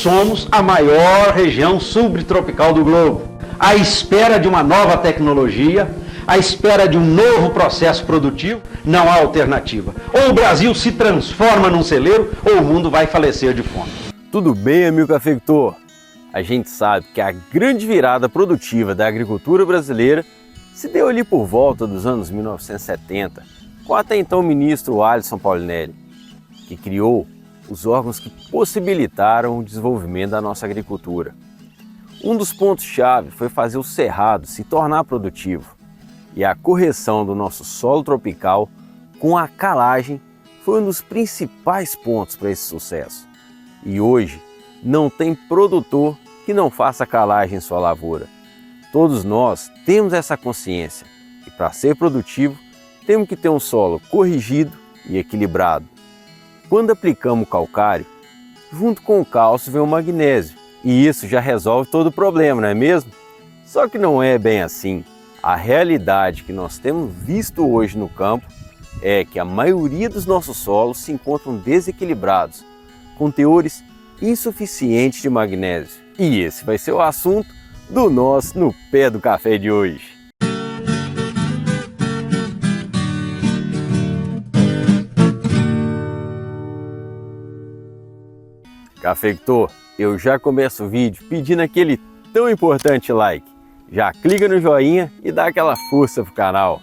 somos a maior região subtropical do globo. À espera de uma nova tecnologia, à espera de um novo processo produtivo, não há alternativa. Ou o Brasil se transforma num celeiro, ou o mundo vai falecer de fome. Tudo bem, amigo cafeicultor? A gente sabe que a grande virada produtiva da agricultura brasileira se deu ali por volta dos anos 1970, com até então o ministro Alisson Paulinelli, que criou os órgãos que possibilitaram o desenvolvimento da nossa agricultura. Um dos pontos-chave foi fazer o cerrado se tornar produtivo, e a correção do nosso solo tropical com a calagem foi um dos principais pontos para esse sucesso. E hoje não tem produtor que não faça calagem em sua lavoura. Todos nós temos essa consciência e para ser produtivo temos que ter um solo corrigido e equilibrado. Quando aplicamos o calcário, junto com o cálcio vem o magnésio e isso já resolve todo o problema, não é mesmo? Só que não é bem assim. A realidade que nós temos visto hoje no campo é que a maioria dos nossos solos se encontram desequilibrados, com teores insuficientes de magnésio. E esse vai ser o assunto do nosso No Pé do Café de hoje. Cafeicultor, eu já começo o vídeo pedindo aquele tão importante like. Já clica no joinha e dá aquela força pro canal.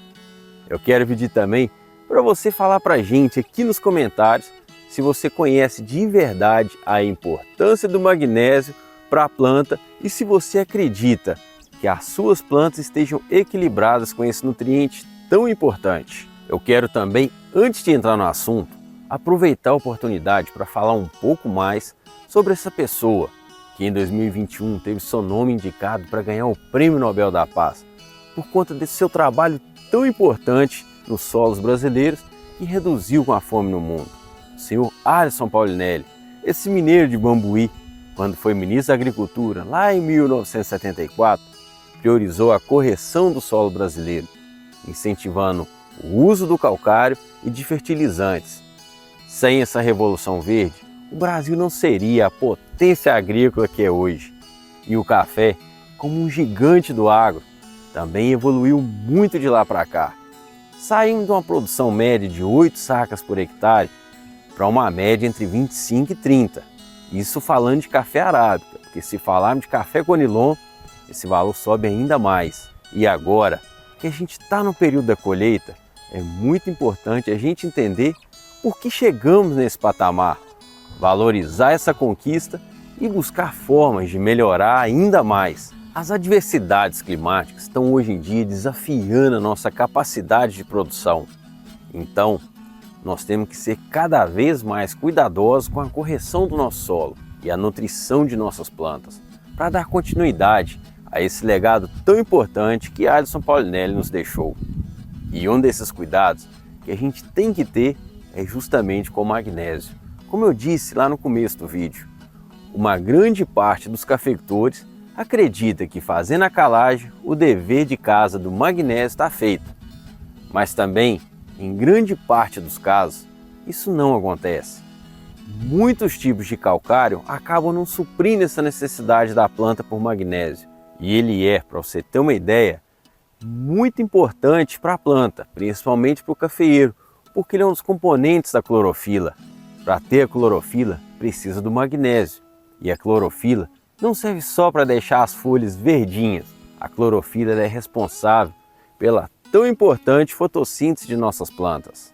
Eu quero pedir também para você falar pra gente aqui nos comentários se você conhece de verdade a importância do magnésio para a planta e se você acredita que as suas plantas estejam equilibradas com esse nutriente tão importante. Eu quero também, antes de entrar no assunto, aproveitar a oportunidade para falar um pouco mais sobre essa pessoa que em 2021 teve seu nome indicado para ganhar o Prêmio Nobel da Paz por conta desse seu trabalho tão importante nos solos brasileiros que reduziu com a fome no mundo. O senhor Alisson Paulinelli, esse mineiro de Bambuí, quando foi ministro da Agricultura lá em 1974, priorizou a correção do solo brasileiro, incentivando o uso do calcário e de fertilizantes. Sem essa revolução verde, o Brasil não seria a potência agrícola que é hoje. E o café, como um gigante do agro, também evoluiu muito de lá para cá. Saímos de uma produção média de 8 sacas por hectare para uma média entre 25 e 30. Isso falando de café arábica, porque se falarmos de café conilon, esse valor sobe ainda mais. E agora que a gente está no período da colheita, é muito importante a gente entender por que chegamos nesse patamar, valorizar essa conquista e buscar formas de melhorar ainda mais. As adversidades climáticas estão hoje em dia desafiando a nossa capacidade de produção. Então, nós temos que ser cada vez mais cuidadosos com a correção do nosso solo e a nutrição de nossas plantas, para dar continuidade a esse legado tão importante que Alisson Paulinelli nos deixou. E um desses cuidados que a gente tem que ter é justamente com o magnésio. Como eu disse lá no começo do vídeo, uma grande parte dos cafeicultores acredita que fazendo a calagem o dever de casa do magnésio está feito. Mas também, em grande parte dos casos, isso não acontece. Muitos tipos de calcário acabam não suprindo essa necessidade da planta por magnésio. E ele é, para você ter uma ideia, muito importante para a planta, principalmente para o cafeeiro, porque ele é um dos componentes da clorofila. Para ter a clorofila, precisa do magnésio. E a clorofila não serve só para deixar as folhas verdinhas. A clorofila é responsável pela tão importante fotossíntese de nossas plantas.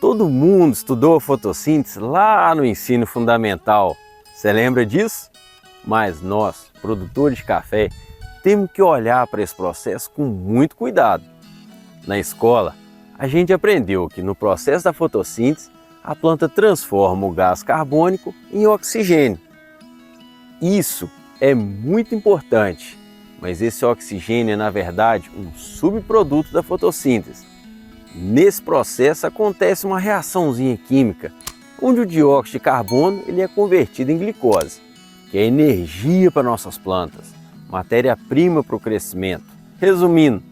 Todo mundo estudou a fotossíntese lá no ensino fundamental. Você lembra disso? Mas nós, produtores de café, temos que olhar para esse processo com muito cuidado. Na escola, a gente aprendeu que no processo da fotossíntese, a planta transforma o gás carbônico em oxigênio. Isso é muito importante, mas esse oxigênio é, na verdade, um subproduto da fotossíntese. Nesse processo acontece uma reaçãozinha química, onde o dióxido de carbono ele é convertido em glicose, que é energia para nossas plantas, matéria-prima para o crescimento. Resumindo,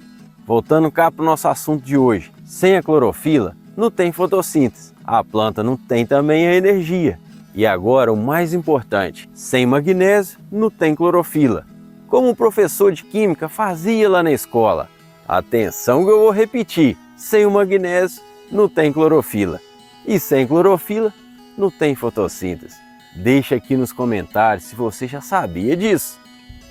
voltando cá para o nosso assunto de hoje, sem a clorofila não tem fotossíntese, a planta não tem também a energia. E agora o mais importante, sem magnésio não tem clorofila. Como o professor de química fazia lá na escola. Atenção que eu vou repetir, sem o magnésio não tem clorofila. E sem clorofila não tem fotossíntese. Deixa aqui nos comentários se você já sabia disso.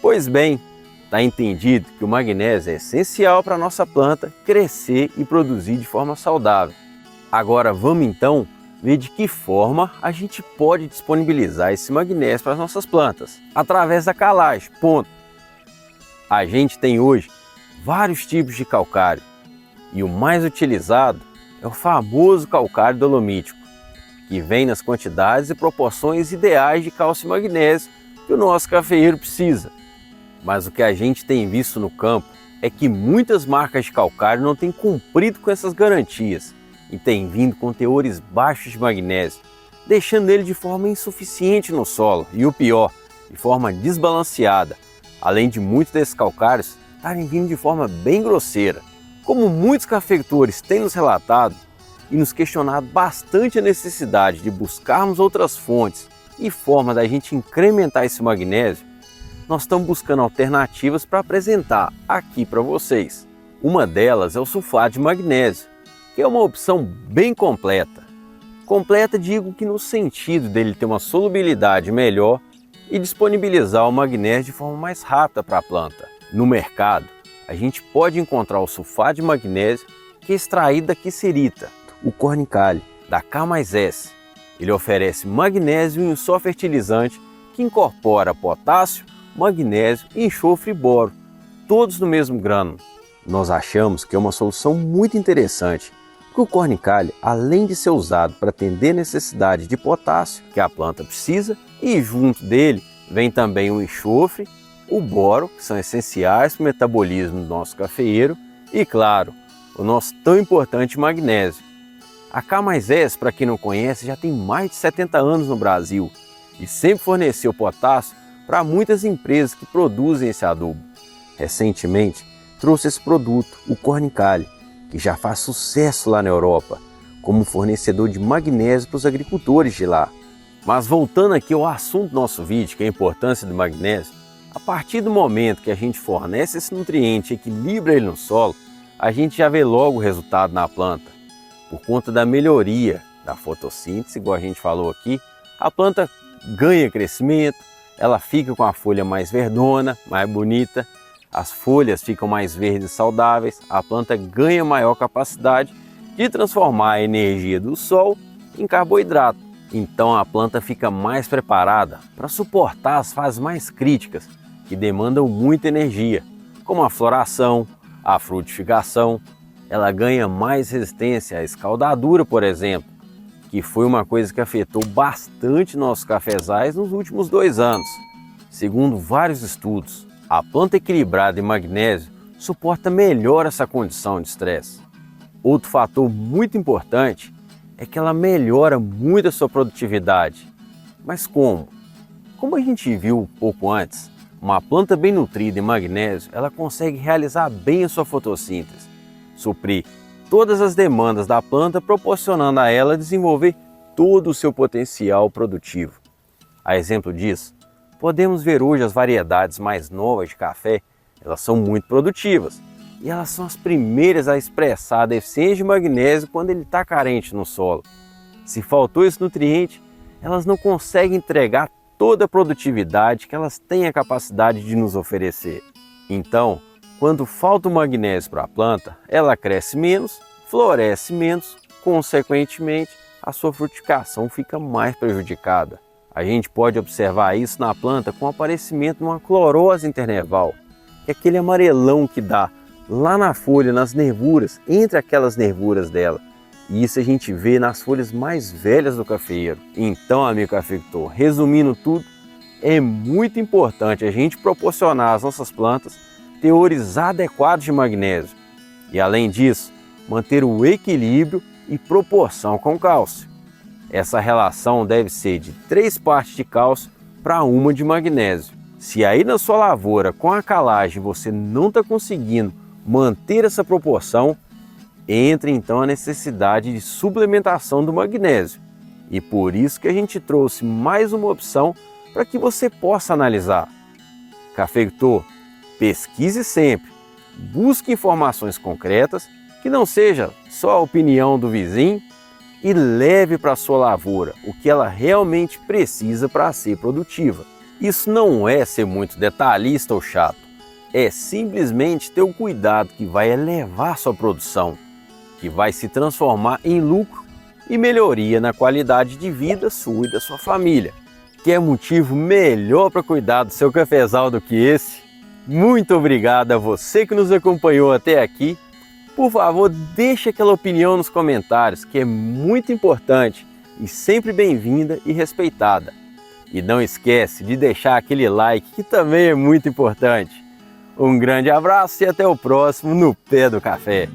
Pois bem, está entendido que o magnésio é essencial para a nossa planta crescer e produzir de forma saudável. Agora vamos então ver de que forma a gente pode disponibilizar esse magnésio para as nossas plantas. Através da calagem, ponto. A gente tem hoje vários tipos de calcário e o mais utilizado é o famoso calcário dolomítico, que vem nas quantidades e proporções ideais de cálcio e magnésio que o nosso cafeeiro precisa. Mas o que a gente tem visto no campo é que muitas marcas de calcário não têm cumprido com essas garantias e têm vindo com teores baixos de magnésio, deixando ele de forma insuficiente no solo e o pior, de forma desbalanceada, além de muitos desses calcários estarem vindo de forma bem grosseira. Como muitos cafeicultores têm nos relatado e nos questionado bastante a necessidade de buscarmos outras fontes e formas da gente incrementar esse magnésio, nós estamos buscando alternativas para apresentar aqui para vocês. Uma delas é o sulfato de magnésio, que é uma opção bem completa. Completa digo que no sentido dele ter uma solubilidade melhor e disponibilizar o magnésio de forma mais rápida para a planta. No mercado, a gente pode encontrar o sulfato de magnésio que é extraído da quiserita, o cornicale, da K+S. Ele oferece magnésio em um só fertilizante que incorpora potássio, magnésio, enxofre e boro, todos no mesmo grânulo. Nós achamos que é uma solução muito interessante, porque o cornicale, além de ser usado para atender a necessidade de potássio que a planta precisa, e junto dele vem também o enxofre, o boro, que são essenciais para o metabolismo do nosso cafeeiro, e claro, o nosso tão importante magnésio. A K+S, para quem não conhece, já tem mais de 70 anos no Brasil e sempre forneceu potássio para muitas empresas que produzem esse adubo. Recentemente, trouxe esse produto, o cornicale, que já faz sucesso lá na Europa, como fornecedor de magnésio para os agricultores de lá. Mas voltando aqui ao assunto do nosso vídeo, que é a importância do magnésio, a partir do momento que a gente fornece esse nutriente e equilibra ele no solo, a gente já vê logo o resultado na planta. Por conta da melhoria da fotossíntese, igual a gente falou aqui, a planta ganha crescimento, ela fica com a folha mais verdona, mais bonita, as folhas ficam mais verdes e saudáveis, a planta ganha maior capacidade de transformar a energia do sol em carboidrato. Então a planta fica mais preparada para suportar as fases mais críticas, que demandam muita energia, como a floração, a frutificação. Ela ganha mais resistência à escaldadura, por exemplo, que foi uma coisa que afetou bastante nossos cafezais nos últimos 2 anos. Segundo vários estudos, a planta equilibrada em magnésio suporta melhor essa condição de estresse. Outro fator muito importante é que ela melhora muito a sua produtividade. Mas como? Como a gente viu um pouco antes, uma planta bem nutrida em magnésio, ela consegue realizar bem a sua fotossíntese, suprir todas as demandas da planta, proporcionando a ela desenvolver todo o seu potencial produtivo. A exemplo disso, podemos ver hoje as variedades mais novas de café, elas são muito produtivas e elas são as primeiras a expressar a deficiência de magnésio quando ele está carente no solo. Se faltou esse nutriente, elas não conseguem entregar toda a produtividade que elas têm a capacidade de nos oferecer. Então, quando falta o magnésio para a planta, ela cresce menos, floresce menos, consequentemente, a sua frutificação fica mais prejudicada. A gente pode observar isso na planta com o aparecimento de uma clorose internerval, que é aquele amarelão que dá lá na folha, nas nervuras, entre aquelas nervuras dela. E isso a gente vê nas folhas mais velhas do cafeeiro. Então, amigo cafeicultor, resumindo tudo, é muito importante a gente proporcionar às nossas plantas teores adequados de magnésio. E além disso, manter o equilíbrio e proporção com o cálcio. Essa relação deve ser de 3 partes de cálcio para 1 de magnésio. Se aí na sua lavoura com a calagem você não está conseguindo manter essa proporção, entra então a necessidade de suplementação do magnésio. E por isso que a gente trouxe mais uma opção para que você possa analisar. Cafeicultor, pesquise sempre, busque informações concretas, que não seja só a opinião do vizinho, e leve para a sua lavoura o que ela realmente precisa para ser produtiva. Isso não é ser muito detalhista ou chato, é simplesmente ter o cuidado que vai elevar sua produção, que vai se transformar em lucro e melhoria na qualidade de vida sua e da sua família. Quer motivo melhor para cuidar do seu cafezal do que esse? Muito obrigado a você que nos acompanhou até aqui. Por favor, deixe aquela opinião nos comentários, que é muito importante e sempre bem-vinda e respeitada. E não esquece de deixar aquele like, que também é muito importante. Um grande abraço e até o próximo No Pé do Café.